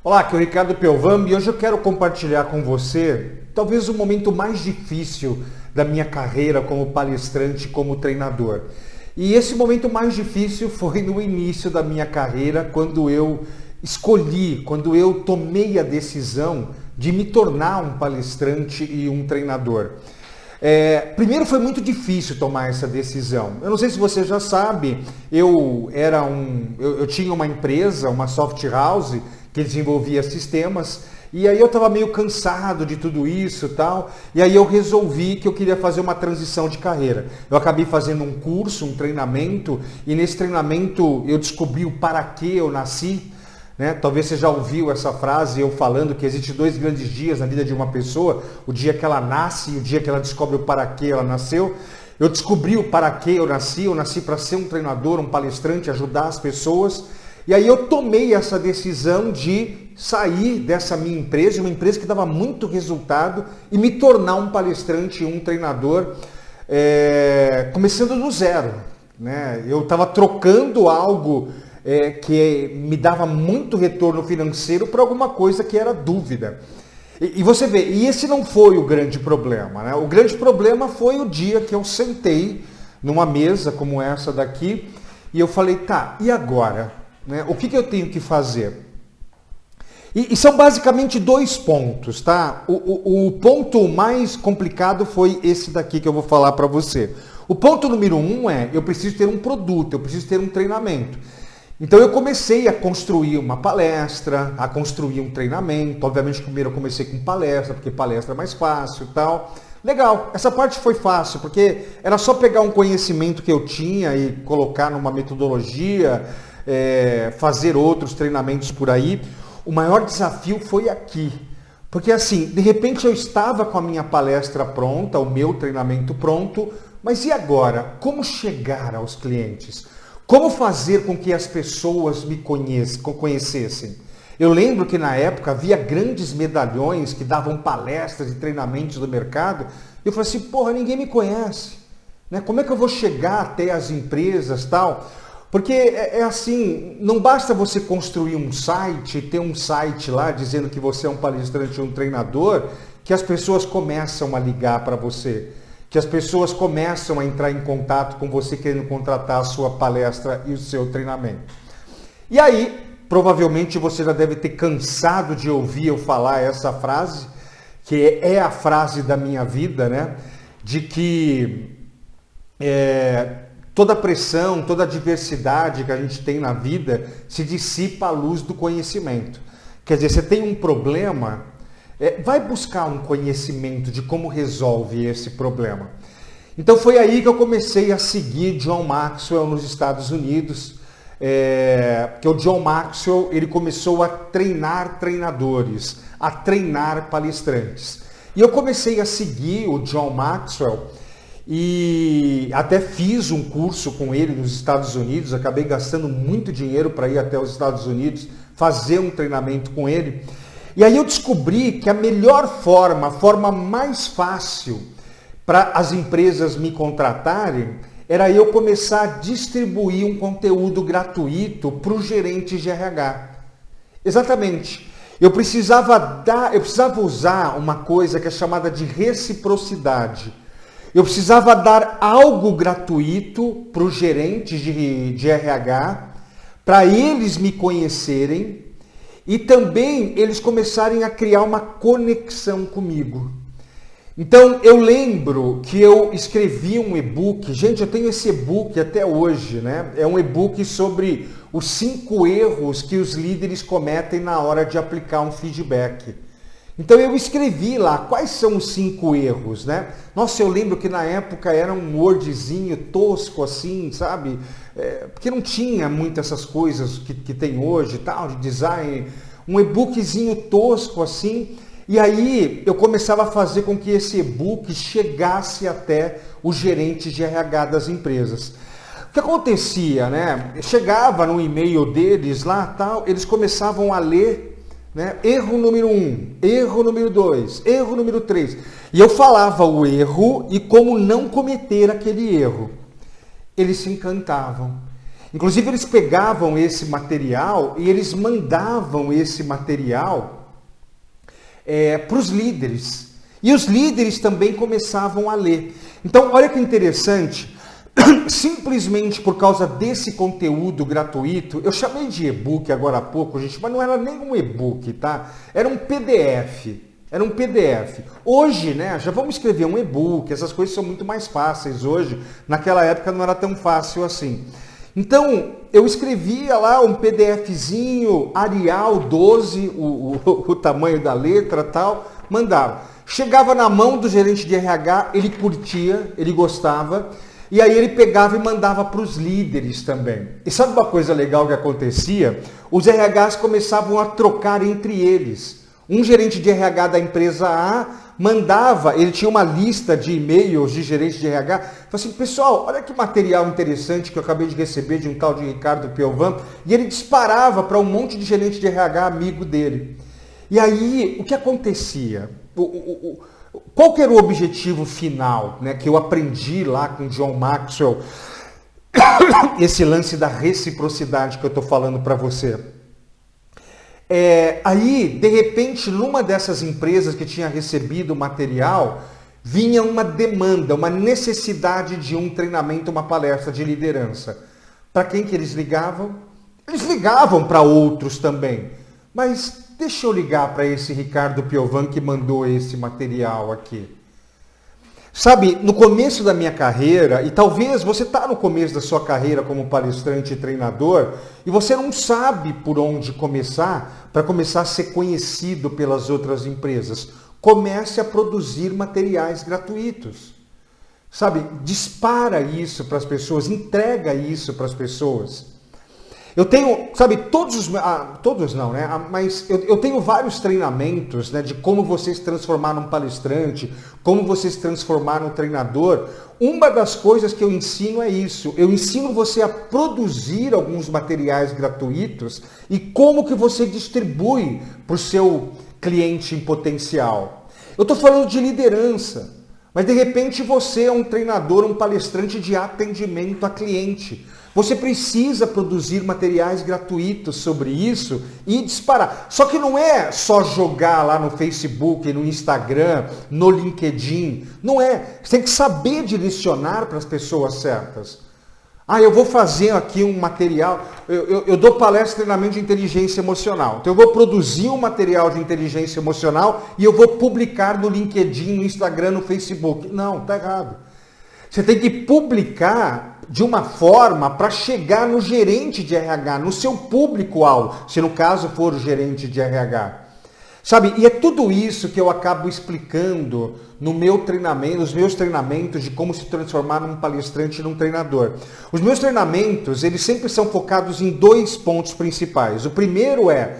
Olá, aqui é o Ricardo Pelvam e hoje eu quero compartilhar com você talvez o momento mais difícil da minha carreira como palestrante, como treinador. E esse momento mais difícil foi no início da minha carreira, quando eu quando eu tomei a decisão de me tornar um palestrante e um treinador. Primeiro foi muito difícil tomar essa decisão. Eu não sei se você já sabe, eu tinha uma empresa, uma soft house, que desenvolvia sistemas, e aí eu estava meio cansado de tudo isso e tal, e aí eu resolvi que eu queria fazer uma transição de carreira. Eu acabei fazendo um curso, um treinamento, e nesse treinamento eu descobri o para que eu nasci. Talvez você já ouviu essa frase, eu falando que existem dois grandes dias na vida de uma pessoa, o dia que ela nasce e o dia que ela descobre o para que ela nasceu. Eu descobri o para que eu nasci para ser um treinador, um palestrante, ajudar as pessoas. E aí eu tomei essa decisão de sair dessa minha empresa, uma empresa que dava muito resultado, e me tornar um palestrante, um treinador, começando do zero. Eu estava trocando algo que me dava muito retorno financeiro para alguma coisa que era dúvida. E você vê, e esse não foi o grande problema. O grande problema foi o dia que eu sentei numa mesa como essa daqui e eu falei, tá, e agora? O que eu tenho que fazer? E são basicamente dois pontos, tá? O ponto mais complicado foi esse daqui que eu vou falar para você. O ponto número 1 eu preciso ter um produto, eu preciso ter um treinamento. Então eu comecei a construir uma palestra, a construir um treinamento. Obviamente primeiro eu comecei com palestra, porque palestra é mais fácil e tal. Legal, essa parte foi fácil, porque era só pegar um conhecimento que eu tinha e colocar numa metodologia, fazer outros treinamentos por aí. O maior desafio foi aqui. Porque assim, de repente eu estava com a minha palestra pronta, o meu treinamento pronto, mas e agora? Como chegar aos clientes? Como fazer com que as pessoas me conhecessem? Eu lembro que na época havia grandes medalhões que davam palestras e treinamentos do mercado. Eu falei assim, porra, ninguém me conhece. Como é que eu vou chegar até as empresas e tal? Porque é assim, não basta você construir um site, ter um site lá dizendo que você é um palestrante ou um treinador, que as pessoas começam a ligar para você, que as pessoas começam a entrar em contato com você querendo contratar a sua palestra e o seu treinamento. E aí, provavelmente você já deve ter cansado de ouvir eu falar essa frase, que é a frase da minha vida, de que toda pressão, toda adversidade que a gente tem na vida se dissipa à luz do conhecimento. Quer dizer, você tem um problema, vai buscar um conhecimento de como resolve esse problema. Então foi aí que eu comecei a seguir John Maxwell nos Estados Unidos, porque o John Maxwell ele começou a treinar treinadores, a treinar palestrantes. E eu comecei a seguir o John Maxwell e até fiz um curso com ele nos Estados Unidos, acabei gastando muito dinheiro para ir até os Estados Unidos, fazer um treinamento com ele. E aí eu descobri que a melhor forma, a forma mais fácil para as empresas me contratarem, era eu começar a distribuir um conteúdo gratuito para os gerentes de RH. Exatamente. Eu precisava usar uma coisa que é chamada de reciprocidade. Eu precisava dar algo gratuito para os gerentes de RH, para eles me conhecerem, e também eles começarem a criar uma conexão comigo. Então eu lembro que eu escrevi um e-book, gente, eu tenho esse e-book até hoje, É um e-book sobre os 5 erros que os líderes cometem na hora de aplicar um feedback. Então eu escrevi lá quais são os 5 erros, Nossa, eu lembro que na época era um wordzinho tosco assim, sabe? Porque não tinha muitas essas coisas que tem hoje, tal, de design, um e-bookzinho tosco assim. E aí eu começava a fazer com que esse e-book chegasse até os gerentes de RH das empresas. O que acontecia, Chegava no e-mail deles lá, tal, eles começavam a ler, erro número 1, erro número 2, erro número 3. E eu falava o erro e como não cometer aquele erro. Eles se encantavam. Inclusive eles pegavam esse material e eles mandavam esse material para os líderes. E os líderes também começavam a ler. Então, olha que interessante, simplesmente por causa desse conteúdo gratuito, eu chamei de e-book agora há pouco, gente, mas não era nem um e-book, tá? Era um PDF. Era um PDF. Hoje, né, já vamos escrever um e-book, essas coisas são muito mais fáceis hoje. Naquela época não era tão fácil assim. Então, eu escrevia lá um PDFzinho, Arial 12, o tamanho da letra tal, mandava. Chegava na mão do gerente de RH, ele curtia, ele gostava, e aí ele pegava e mandava para os líderes também. E sabe uma coisa legal que acontecia? Os RHs começavam a trocar entre eles. Um gerente de RH da empresa A mandava, ele tinha uma lista de e-mails de gerente de RH, falou assim, pessoal, olha que material interessante que eu acabei de receber de um tal de Ricardo Piovan, e ele disparava para um monte de gerente de RH amigo dele. E aí, o que acontecia? Qual que era o objetivo final, né, que eu aprendi lá com John Maxwell, esse lance da reciprocidade que eu estou falando para você? Aí, de repente, numa dessas empresas que tinha recebido o material, vinha uma demanda, uma necessidade de um treinamento, uma palestra de liderança. Para quem que eles ligavam? Eles ligavam para outros também. Mas deixa eu ligar para esse Ricardo Piovan que mandou esse material aqui. Sabe, no começo da minha carreira, e talvez você está no começo da sua carreira como palestrante e treinador, e você não sabe por onde começar, para começar a ser conhecido pelas outras empresas. Comece a produzir materiais gratuitos. Sabe, dispara isso para as pessoas, entrega isso para as pessoas. Eu tenho, sabe, todos não, né? Mas eu tenho vários treinamentos, né, de como você se transformar num palestrante, como você se transformar num treinador. Uma das coisas que eu ensino é isso. Eu ensino você a produzir alguns materiais gratuitos e como que você distribui para o seu cliente em potencial. Eu estou falando de liderança, mas de repente você é um treinador, um palestrante de atendimento a cliente. Você precisa produzir materiais gratuitos sobre isso e disparar. Só que não é só jogar lá no Facebook, no Instagram, no LinkedIn. Não é. Você tem que saber direcionar para as pessoas certas. Eu vou fazer aqui um material. Eu dou palestra de treinamento de inteligência emocional. Então eu vou produzir um material de inteligência emocional e eu vou publicar no LinkedIn, no Instagram, no Facebook. Não, tá errado. Você tem que publicar de uma forma para chegar no gerente de RH, no seu público-alvo, se no caso for o gerente de RH. Sabe, e é tudo isso que eu acabo explicando no meu treinamento, nos meus treinamentos de como se transformar num palestrante e num treinador. Os meus treinamentos, eles sempre são focados em 2 pontos principais. O primeiro é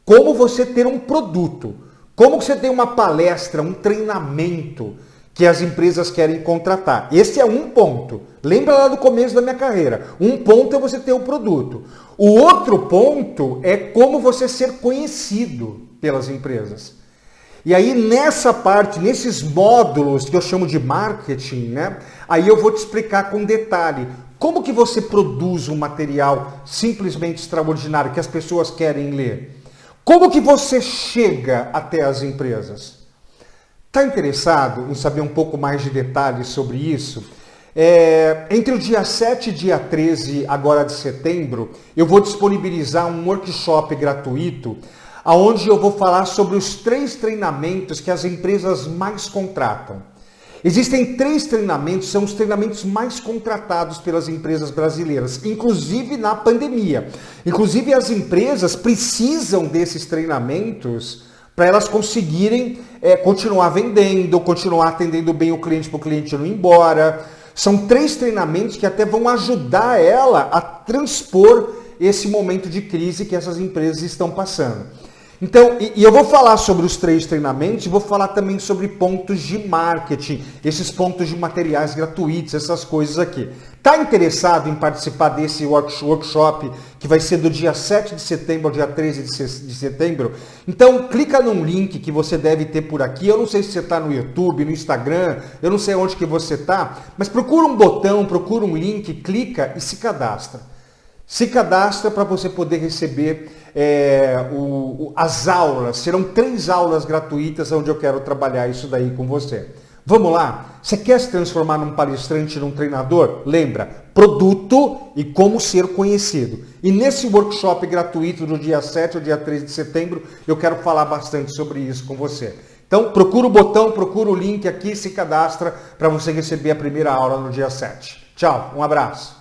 como você ter um produto, como você tem uma palestra, um treinamento que as empresas querem contratar. Esse é um ponto. Lembra lá do começo da minha carreira. Um ponto é você ter o produto. O outro ponto é como você ser conhecido pelas empresas. E aí nessa parte, nesses módulos que eu chamo de marketing, né? Aí eu vou te explicar com detalhe como que você produz um material simplesmente extraordinário que as pessoas querem ler. Como que você chega até as empresas? Está interessado em saber um pouco mais de detalhes sobre isso? Entre o dia 7 e dia 13 agora de setembro, eu vou disponibilizar um workshop gratuito, onde eu vou falar sobre os 3 treinamentos que as empresas mais contratam. Existem 3 treinamentos, são os treinamentos mais contratados pelas empresas brasileiras, inclusive na pandemia. Inclusive as empresas precisam desses treinamentos para elas conseguirem continuar vendendo, continuar atendendo bem o cliente para o cliente não ir embora. São 3 treinamentos que até vão ajudar ela a transpor esse momento de crise que essas empresas estão passando. Então, e eu vou falar sobre os 3 treinamentos e vou falar também sobre pontos de marketing, esses pontos de materiais gratuitos, essas coisas aqui. Está interessado em participar desse workshop que vai ser do dia 7 de setembro ao dia 13 de setembro? Então, clica num link que você deve ter por aqui. Eu não sei se você está no YouTube, no Instagram, eu não sei onde que você está, mas procura um botão, procura um link, clica e se cadastra. Se cadastra para você poder receber as aulas. Serão 3 aulas gratuitas onde eu quero trabalhar isso daí com você. Vamos lá? Você quer se transformar num palestrante, num treinador? Lembra, produto e como ser conhecido. E nesse workshop gratuito do dia 7 ao dia 13 de setembro, eu quero falar bastante sobre isso com você. Então, procura o botão, procura o link aqui, se cadastra para você receber a primeira aula no dia 7. Tchau, um abraço.